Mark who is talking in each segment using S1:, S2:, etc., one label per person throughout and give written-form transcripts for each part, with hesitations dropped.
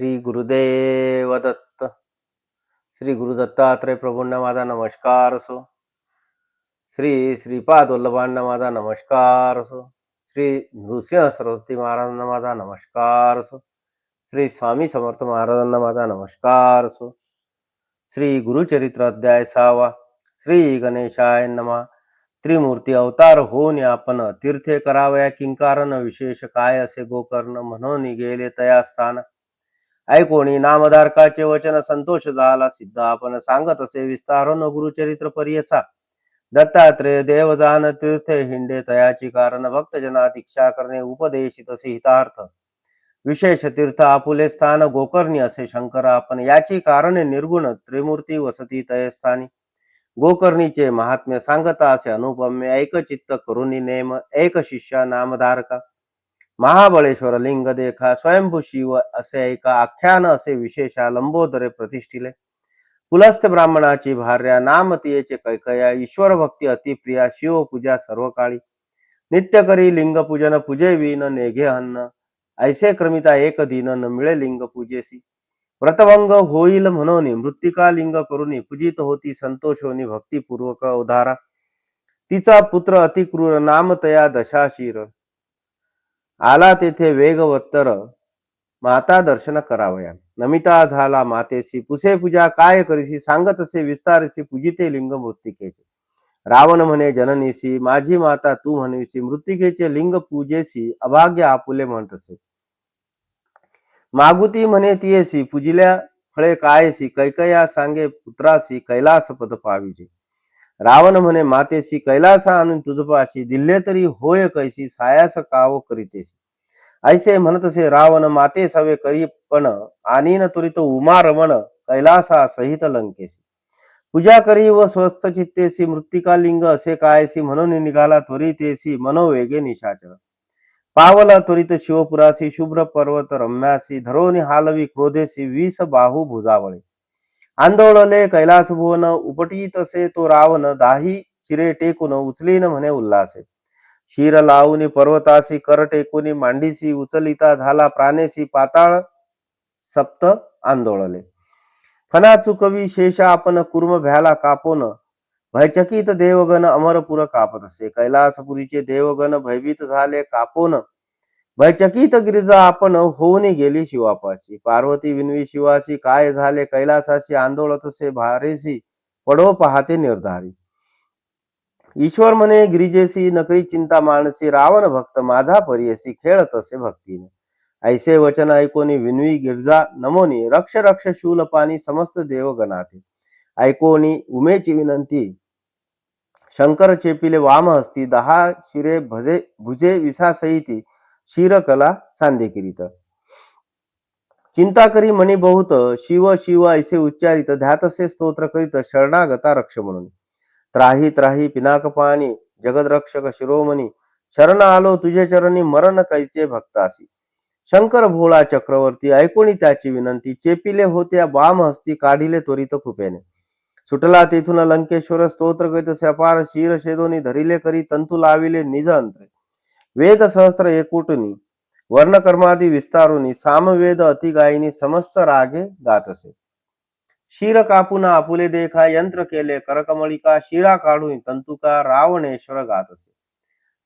S1: श्री गुरुदेव दत्त. श्री गुरु दत्तात्रय प्रभूंना माझा नमस्कार असो. श्री श्रीपाद वल्लभांना माझा नमस्कार असो. श्री नृसिंह सरस्वती महाराजांना माझा नमस्कार असो. श्री स्वामी समर्थ महाराजांना माझा नमस्कार असो. श्री गुरुचरित्र अध्याय 6. श्री गणेशाय नमः. त्रिमूर्ती अवतार होऊन आपण तीर्थे करावया किंकारण विशेष काय असे गोकर्ण म्हणून गेले तया स्थान. ऐकोणी नामधारकाचे वचन संतोष झाला सिद्ध आपण सांगत असे विस्तारून गुरुचरित्र परियसा. दत्तात्रेय देवजान तीर्थ हिंडे तयाची कारण भक्तजना दीक्षा करणे उपदेशित असे हितार्थ. विशेष तीर्थ आपुले स्थान गोकर्णी असे शंकर आपण याची कारणे निर्गुण त्रिमूर्ती वसती तय स्थानी. गोकर्णीचे महात्म्य सांगता असे अनुपम्य एक चित्त करुणी नेम एक शिष्य नामधारका. महाबळेश्वर लिंग देखा स्वयंभू शिव असे ऐका आख्यान असे विशेषा लंबोदरे प्रतिष्ठिले. कुलस्थ ब्राह्मणाची भार्या नाम तियेचे कैकया ईश्वर भक्ती अतिप्रिया शिव पूजा सर्व काळी. नित्य करी लिंग पूजन पूजे विन नेघे अन्न ऐसे क्रमिता एक दिन न मिळे लिंग पूजेसी. व्रतभंग होईल म्हणून मृत्तिका लिंग करुणी पूजित होती संतोषोनी भक्तिपूर्वक उदारा. तिचा पुत्र अतिक्रूर नाम तया दशाशीर. आला तेथे वेगवत्तर माता दर्शन करावया. नमिता झाला मातेसी पुसे पूजा काय करीसी सांगत असे विस्तारसी पूजिते लिंग मृत्तिकेचे. रावण म्हणे जननीसी माझी माता तू म्हणवीसी मृत्तिकेचे लिंग पूजेसी अभाग्य आपुले म्हणतसे. मागुती म्हणे तियेसी पूजिल्या फळे कायसी कैकया सांगे पुत्रासी कैलास पद पाविजे. रावण म्हणे मातेसी कैलासा आणून तुझपाशी दिल्ले तरी होय कैसी सायास काव करीतेसी. ऐसे म्हणतसे रावण माते सवे करी पण आणीन त्वरित उमा रमण कैलासा सहित लंकेसी. पूजा करी व स्वस्थ चित्तेसी मृत्तिका लिंग असे कायसी म्हणून निघाला त्वरितेसी मनोवेगे निशाचर. पावला त्वरित शिवपुरासी शुभ्र पर्वत रम्यासी धरोनी हालवी क्रोधेसी 20 बाहू भुजावळे. आंदोळले कैलास भुवन उपटीत असे तो रावण दाही शिरे टेकून उचलीन म्हणे उल्हासे. शिर लावून पर्वतासी कर टेकून मांडीसी उचलिता झाला प्राणेसी पाताळ सप्त आंदोळले. फना चुकवी शेषा आपण कुर्म भ्याला कापोन भयचकित देवगण अमरपुर कापत असे. कैलासपुरीचे देवगण भयभीत झाले कापोन भयचकित गिरिजा आपण होऊन गेली शिवापाशी. पार्वती विनवी शिवासी काय झाले कैलासाशी आंदोळत असे भारेसी पडो पाहते निर्धारी. ईश्वर म्हणे गिरिजेसी नकरी चिंता मानसी रावण भक्त माझा परियसी खेळत असे भक्तीने. ऐसे वचन ऐकोनी विनवी गिरजा नमोनी रक्ष रक्ष शूल पाणी समस्त देवगणाते. ऐकोनी उमेची विनंती शंकर चेपिले वाम हस्ती 10 शिरे भुजे विसासहिती शिरकला सांदे किरीत. चिंता करी म्हणी बहुत शिव शिव ऐसे उच्चारित ध्यातसे स्तोत्र करीत शरणागता रक्ष म्हणून. त्राही त्राही पिनाक पाणी जगदरक्षक शिरोमणी शरण आलो तुझे चरणी मरण कैचे भक्तासी. शंकर भोळा चक्रवर्ती ऐकोणी त्याची विनंती चेपिले होत्या वाम हस्ती काढिले त्वरित कृपेने. सुटला तेथून लंकेश्वर स्तोत्र करीत सपार शिर शेदोनी धरिले करी तंतू लाविले निज अंतरे. वेद सहस्त्र एकुटनी वर्णकर्मादी विस्तारुनी सामवेद अतिगायिनी समस्त रागे गातसे. शिर कापून आपुले देखा यंत्र केले करकमळिका शिरा काढून तंतुका रावणेश्वर गातसे.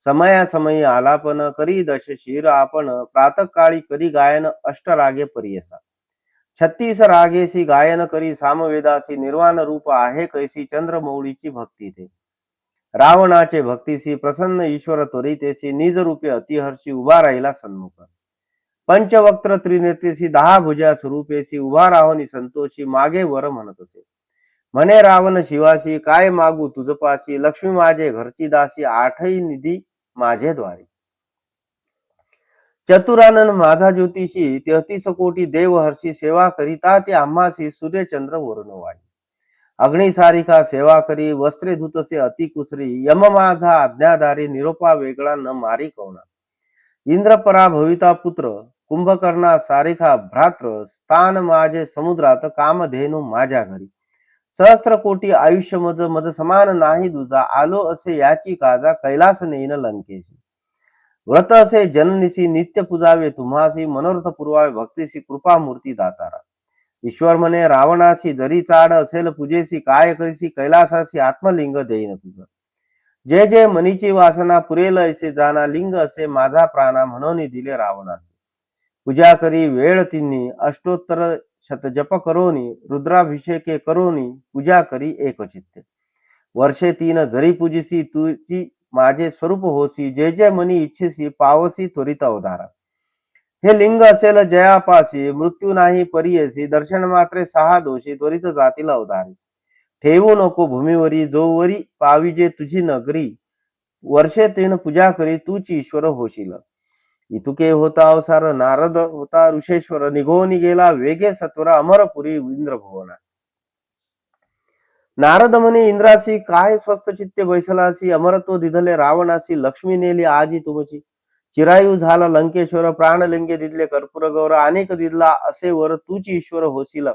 S1: समयासमयी आलापन करी दश शिर आपण प्रातकाळी करी गायन अष्टरागे परियसा. 36 रागेसी गायन करी सामवेदासी निर्वाण रूप आहे कैसी चंद्रमौळीची भक्ती ते. रावणाचे भक्तीसी प्रसन्न ईश्वर त्वरितेसी निज रूपे अतिहर्षी उभा राहिला सन्मुख. पंचवक्त्र त्रिनेत्रेसी 10 भुजा स्वरूपेसी उभा राहोनी संतोषी मागे वर म्हणत असे. म्हणे रावण शिवासी काय मागू तुझपाशी लक्ष्मी माझे घरची दासी 8ही निधी माझे द्वारी. चतुरानन माझा ज्योतिषी 33 कोटी देव हर्षी सेवा करिता ते आम्हासी सूर्यचंद्र वरुण वाणी. अग्निसारिका सेवा करी वस्त्रे धुतसे अति कुसरी यम माझा आज्ञाधारी निरोपा वेगळा न मारी कवना. इंद्र परा भविता पुत्र कुंभकर्णा सारिका भ्रात्र स्थान माझे समुद्रात कामधेनु माझ्या घरी. सहस्त्र कोटी आयुष्य मज मज समान नाही दुजा आलो असे याची काजा कैलास नेईन लंकेशी. व्रत असे जननिसी नित्य पूजावे, तुम्हासी मनोरथ पुरवावे, भक्तीसी कृपा मूर्ती दातारा. ईश्वर म्हणे रावणासी जरी चाड असेल पूजेसी, काय करीसी कैलासासी आत्मलिंग देईन तुझ. जे जे मनीची वासना पुरेल ऐसे जाना, लिंग असे माझा प्राणा म्हणून दिले रावणासी. पूजा करी वेळ तिन्ही अष्टोत्तर शतजप करोनी, रुद्राभिषेके करोनी पूजा करी एकचित्ते. वर्षे तीन जरी पूजिसी तुझी माझे स्वरूप होसी, जे जे मनी इच्छिसी पावसी त्वरित अवधारा. हे लिंग असेल जयापासी, मृत्यू नाही परियसी, दर्शन मात्रे सहा दोषी त्वरित जातील अवधारी. ठेवू नको भूमीवरी जोवरी पाविजे तुझी नगरी, वर्षे तीन पूजा करी तूच ईश्वर होशील. इतुके होता अवसार नारद होता ऋषेश्वर, निघोनी गेला वेगे सत्वर अमरपुरी इंद्र भुवना. नारद म्हणे इंद्रासी काय स्वस्थ चित्ते बैसलासी, अमरत्व दिधले रावणासी, लक्ष्मी नेली आजी तुमची. चिरायू झाला लंकेश्वर, प्राणलिंगे दिदले कर्पूर गौर, अनेक दिदला असे वर तुची ईश्वर होशील.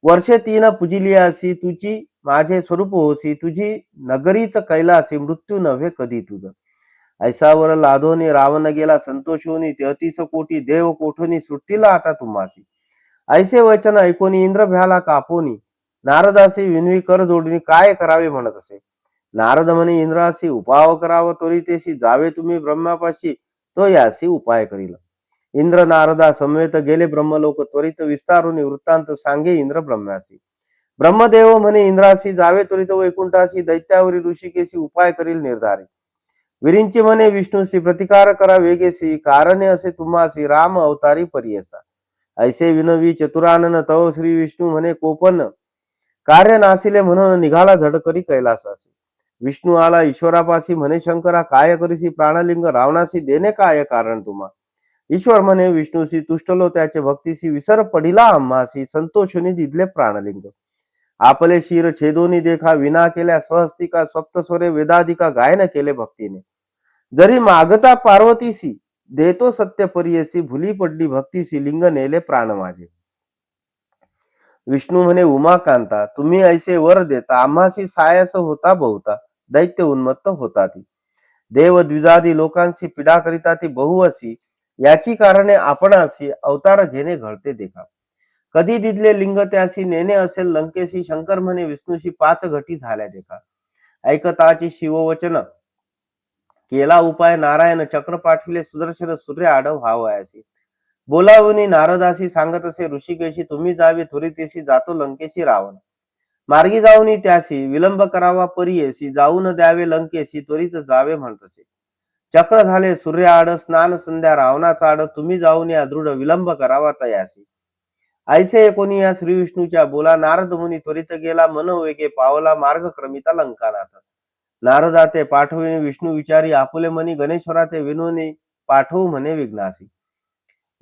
S1: वर्षे तीन पुजिली असी तुझी माझे स्वरूप होसी, तुझी नगरीच कैलासी मृत्यू नव्हे कधी तुझ. ऐसावर लाधोनी रावण गेला संतोषोनी, ते अतिस कोटी देव कोठोनी सुट्टीला आता तुम्हासी. ऐसे वचन ऐकोनी इंद्र भ्याला कापोनी, नारदासी विनवी कर जोडणी काय करावे म्हणत असे. नारद म्हणे इंद्रासी उपाव करावं त्वरितेसी, जावे तुम्ही ब्रह्मापाशी तो यासी उपाय करील. इंद्र नारदा समवेत गेले ब्रह्मलोक, त्वरित विस्तारून वृत्तांत सांगे इंद्र ब्रह्मासी. ब्रह्मदेव म्हणे इंद्रासी जावे त्वरित वैकुंठासी, दैत्यावरी ऋषिकेशी उपाय करील निर्धारी. विरिंची म्हणे विष्णूसी प्रतिकार करा वेगेसी, कारणे असे तुम्हासी राम अवतारी परियसा. ऐसे विनवी चतुरानन तव श्री विष्णू म्हणे कोपन, कार्य नासिले म्हणून निघाला झडकरी कैलासासी. विष्णू आला ईश्वरापासी म्हणे शंकरा, काय करीसी प्राणलिंग रावणासी देणे काय कारण तुम्हा. ईश्वर म्हणे विष्णूसी तुष्टलो त्याचे भक्तीसी, विसर पडिला आम्हासी संतोषुनी दिदले प्राणलिंग. आपले शिर छेदोनी देखा, विना केल्या स्वहस्तिका, सप्तस्वरे वेदाधिका गायन केले भक्तीने. जरी मागता पार्वतीसी देतो सत्य परियसी, भुली पडली भक्तीसी लिंग नेले प्राण माझे. विष्णू म्हणे उमाकांता, तुम्ही ऐसे वर देता, आम्हासी सायस होता बहुता, दैत्य उन्मत्त होता ती. देव द्विजादी लोकांशी पीडा करिता ती बहुअसी, याची कारणे आपणासी अवतार घेणे घडते देखा. कधी दिदले लिंग त्यासी, नेणे असेल लंकेशी, शंकर म्हणे विष्णूशी पाच घटी झाल्या देखा. ऐकताची शिववचन केला उपाय नारायण, चक्र पाठविले सुदर्शन, सूर्य आडव व्हावयासी. बोलावूनी नारदासी सांगत असे ऋषिकेशी, तुम्ही जावे त्वरितेशी, जातो लंकेशी रावण. मार्गी जाऊनी त्यासी विलंब करावा परियेसी, जाऊन द्यावे लंकेशी त्वरित जावे म्हणतसे. चक्र झाले सूर्य आड, स्नान संध्या रावणाचा आड, तुम्ही जाऊन या दृढ विलंब करावा तयासी. ऐसे कोणी या श्री विष्णूच्या बोला, नारद मुनी त्वरित गेला मन वेगे पावला, मार्ग क्रमिता लंकानाथ. नारदा ते पाठविणे विष्णू विचारी, आपुले मनी गणेश्वरा ते विनोनी पाठवू म्हणे विघ्नासी.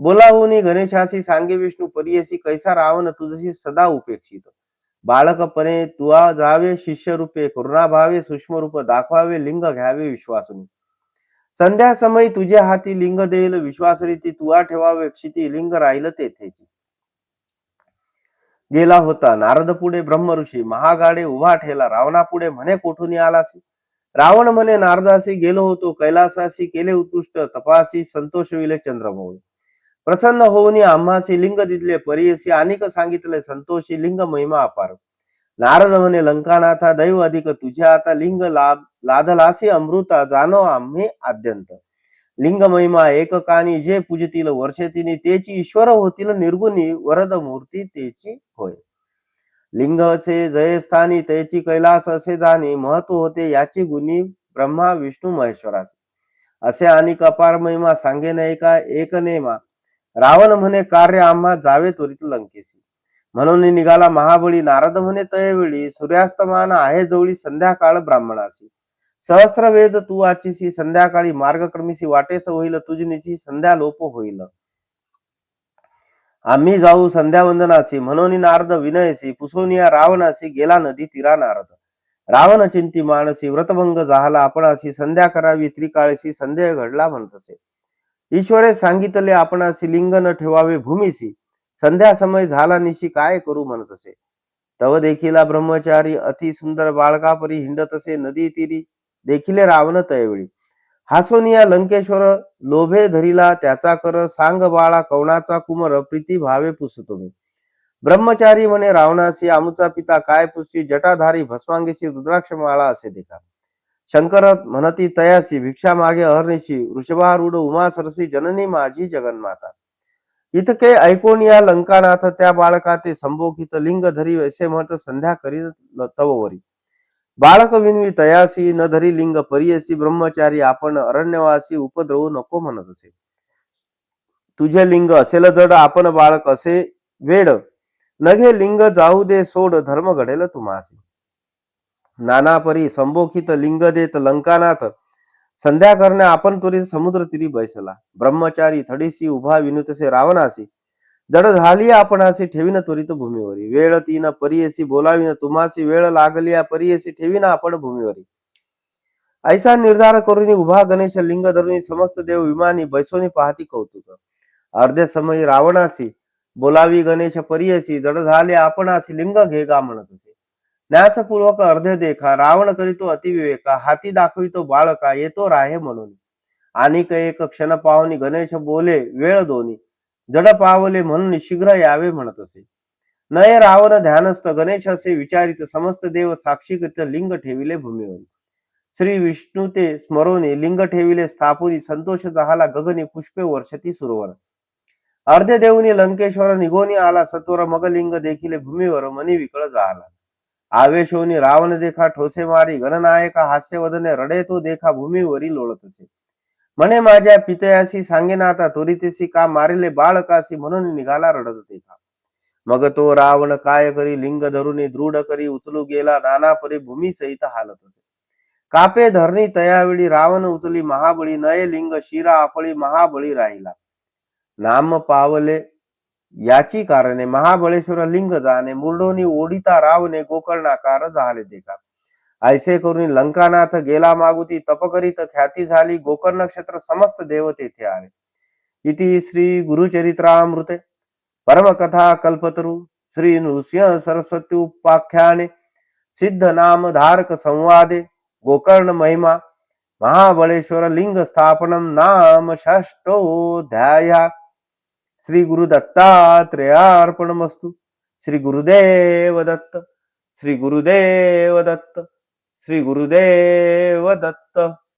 S1: बोलाहुनी गणेशासी सांगे विष्णू परियसी, कैसा रावण तुझशी सदा उपेक्षित. बाळकपणे तुआ जावे शिष्य रूपे, करुणा भावे सूक्ष्म रूप दाखवावे, लिंग घ्यावे विश्वासुनी. संध्या समय तुझे हाती लिंग देईल, विश्वासरीती तुआ ठेवावे क्षिती, लिंग राहील तेथेची. गेला होता नारद पुढे ब्रह्म ऋषी, महागाडे उभा ठेला रावणा पुढे म्हणे कोठून आलासी. रावण म्हणे नारदासी गेलो होतो कैलासासी, केले उत्कृष्ट तपासी, संतोष विले चंद्रमौळी. प्रसन्न होऊनी आम्हासी लिंग दिदले परियसी, अनेक सांगितले संतोषी लिंग महिमा अपार. नारद म्हणे लंकानाथा दैव अधिक तुझे आता, लिंग लाधलासी अमृता, जाणो आम्ही आद्यंत. लिंग महिमा एककानी जे पूजतील वर्षे तिनी, तेची ईश्वर होतील निर्गुणी, वरद मूर्ती तेची होय. लिंग असे जयस्थानी त्याची कैलास असे जाणी, महत्व होते याची गुणी ब्रह्मा विष्णू महेश्वरास. असे अनेक अपार महिमा सांगे नाही का एक नेमा. रावण म्हणे कार्य आम्हा जावे त्वरित लंकेशी. म्हणून निघाला महाबळी, नारद म्हणे तयवेळी, सूर्यास्तमान आहे जवळी संध्याकाळ ब्राह्मणासी. सहस्र वेद तू वाचीसी, संध्याकाळी मार्गक्रमीसी वाटेस होईल तुझनीची, संध्या लोप होईल. आम्ही जाऊ संध्या वंदनासी, म्हणून नारद विनयसी, पुसोनिया रावणासी गेला नदी तीरा नारद. रावण चिंती मानसी, व्रतभंग झाला आपणासी, संध्या करावी त्रिकाळशी, संदेह घडला म्हणतसे. ईश्वरे सांगितले आपणासी, लिंग न ठेवावे भूमीसी, संध्या समय झाला निशी, काय करू म्हणतसे. तव देखीला ब्रह्मचारी अति सुंदर बाळकापरी हिंडतसे, नदी तीरी देखिले रावण तयवेळी. हासोनिया लंकेश्वर लोभे धरिला त्याचा कर, सांग बाळा कवणाचा कुमर, प्रीती भावे पुसतो मी. ब्रह्मचारी म्हणे रावणासी, आमुचा पिता काय पुसी, जटाधारी भस्मांगीशी रुद्राक्ष माळा असे देखा. शंकर म्हणती तयासी, भिक्षा मागे अहर्निशी, वृषभारूढ उमा सरसी, जननी माझी जगन्माता. इतके ऐकून या लंकानाथ त्या बाळका ते संबोधित, लिंग धरी असे म्हणत संध्या करी तववरी. बाळक विनवी तयासी, न धरी लिंग परियसी, ब्रह्मचारी आपण अरण्यवासी, उपद्रवू नको म्हणत असे. तुझे लिंग असेल जड, आपण बाळक असे वेड, नघे लिंग जाऊ दे सोड, धर्म घडेल तुम्हासी. नाना परी संबोखित लिंग देत लंकानाथ, संध्या करणे आपण त्वरित समुद्र तिरी बैसला. ब्रह्मचारी थडीसी उभा विनुतसे रावणासी, जड झाली आपणासी ठेवीन त्वरित भूमीवरी. वेळ तीन परियसी बोलाविन तुम्हासी, वेळ लागली परियसी ठेवीन आपण भूमीवरी. ऐसा निर्धार करून उभा गणेश लिंग धरुनी, समस्त देव विमानी बैसोनी पाहती कौतुक. अर्ध्या समयी रावणासी बोलावी गणेश परियसी, जड झाले आपणासी लिंग घे गा म्हणत असे. न्यासपूर्वक अर्धे देखा, रावण करीतो अतिविवेका, हाती दाखवितो बाळका, येतो राहे म्हणून. आणि एक क्षण पाहुनी गणेश बोले वेळ दोन्ही, जड पावले म्हणून शीघ्र यावे म्हणत असे. नय रावण ध्यानस्थ गणेश असे विचारित, समस्त देव साक्षीकृत लिंग ठेविले भूमीवर. श्री विष्णू ते स्मरोनी, लिंग ठेविले स्थापुनी, संतोष झाला गगनी, पुष्पे वर्षती सुरवर. अर्धे देऊनी लंकेश्वर निघोनी आला सत्वर, मग लिंग देखिले भूमीवर, मनी विकळ झाला. आवेशोनी रावण देखा ठोसे मारी, गणनायका हास्यवदने रडे तो देखा भूमीवरी लोळत असे. म्हणे माझ्या पितयासी सांगेना आता त्वरितेसी, का मारिले बाळकासी म्हणून निघाला रडत देखा. मग तो रावण काय करी लिंग धरुनी, दृढ करी उचलू गेला नाना परी भूमी सहित हालत असे. कापे धरणी तयावेळी रावण उचली महाबळी, नये लिंग शिरा आपळी महाबळी राहिला. नाम पावले याची कारणे, महाबळेश्वर लिंग जाणे, मुरडोनी ओढिता रावणे, गोकर्णाकार झाले देखा. ऐसे करून लंकानाथ गेला मागुती, तप करीत ख्याती झाली, गोकर्ण क्षेत्र समस्त देव तेथे आले. इति श्री गुरुचरित्रामृते परमकथा कल्पतरु श्री नृसिंह सरस्वती उपाख्याने सिद्ध नाम धारक संवादे गोकर्ण महिमा महाबळेश्वर लिंग स्थापनम नाम षष्ठोऽध्याय. श्री गुरु दत्तात्रेयार्पणमस्तु. श्री गुरुदेव दत्त. श्री गुरुदेव दत्त. श्री गुरुदेव दत्त.